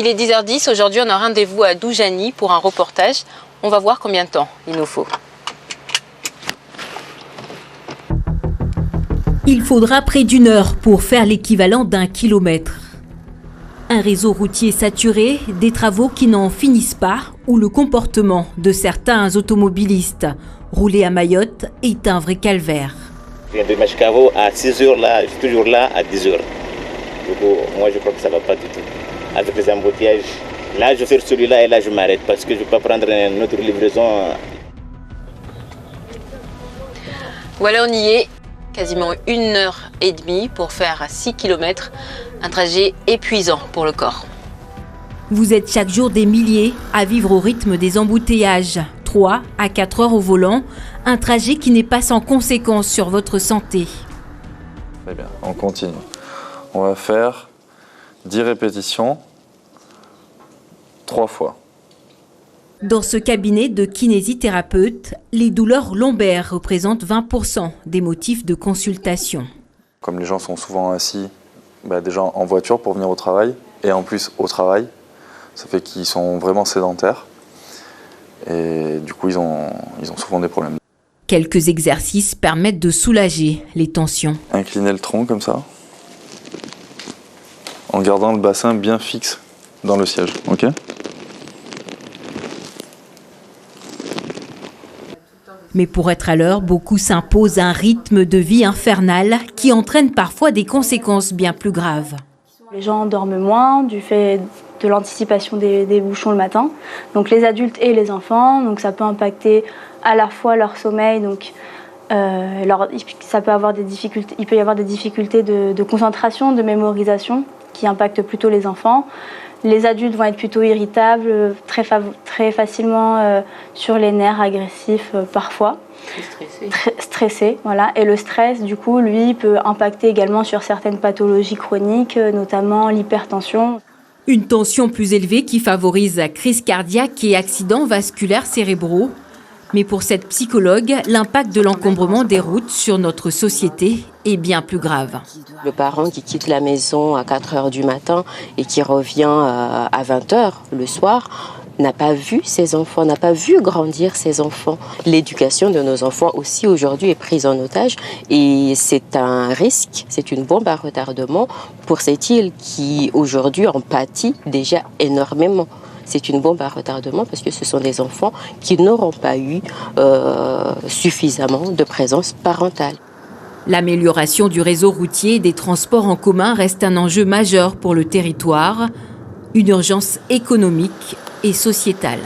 Il est 10h10, aujourd'hui on a rendez-vous à Doujani pour un reportage. On va voir combien de temps il nous faut. Il faudra près d'1 heure pour faire l'équivalent d'1 kilomètre. Un réseau routier saturé, des travaux qui n'en finissent pas ou le comportement de certains automobilistes. Rouler à Mayotte est un vrai calvaire. Je viens de Machkavo à 6h, là, je suis toujours là à 10h. Du coup, moi je crois que ça ne va pas du tout. Avec les embouteillages, là je fais celui-là et là je m'arrête parce que je ne peux pas prendre une autre livraison. Voilà, on y est. Quasiment 1h30 pour faire 6 km. Un trajet épuisant pour le corps. Vous êtes chaque jour des milliers à vivre au rythme des embouteillages. 3 à 4 heures au volant, un trajet qui n'est pas sans conséquences sur votre santé. Très bien, on continue. On va faire 10 répétitions, 3 fois. Dans ce cabinet de kinésithérapeute, les douleurs lombaires représentent 20% des motifs de consultation. Comme les gens sont souvent assis déjà en voiture pour venir au travail, et en plus au travail, ça fait qu'ils sont vraiment sédentaires. Et du coup, ils ont souvent des problèmes. Quelques exercices permettent de soulager les tensions. Incliner le tronc comme ça, en gardant le bassin bien fixe dans le siège. Ok ? Mais pour être à l'heure, beaucoup s'imposent un rythme de vie infernal qui entraîne parfois des conséquences bien plus graves. Les gens dorment moins du fait de l'anticipation des bouchons le matin, donc les adultes et les enfants, donc ça peut impacter à la fois leur sommeil, donc ça peut avoir des difficultés, il peut y avoir des difficultés de concentration, de mémorisation qui impactent plutôt les enfants. Les adultes vont être plutôt irritables, très facilement sur les nerfs, agressifs parfois. Stressés, voilà. Et le stress, du coup, lui, peut impacter également sur certaines pathologies chroniques, notamment l'hypertension. Une tension plus élevée qui favorise crise cardiaque et accidents vasculaires cérébraux. Mais pour cette psychologue, l'impact de l'encombrement des routes sur notre société est bien plus grave. Le parent qui quitte la maison à 4 heures du matin et qui revient à 20 heures le soir n'a pas vu ses enfants, n'a pas vu grandir ses enfants. L'éducation de nos enfants aussi aujourd'hui est prise en otage et c'est un risque, c'est une bombe à retardement pour cette île qui aujourd'hui en pâtit déjà énormément. C'est une bombe à retardement parce que ce sont des enfants qui n'auront pas eu suffisamment de présence parentale. L'amélioration du réseau routier et des transports en commun reste un enjeu majeur pour le territoire, une urgence économique et sociétale.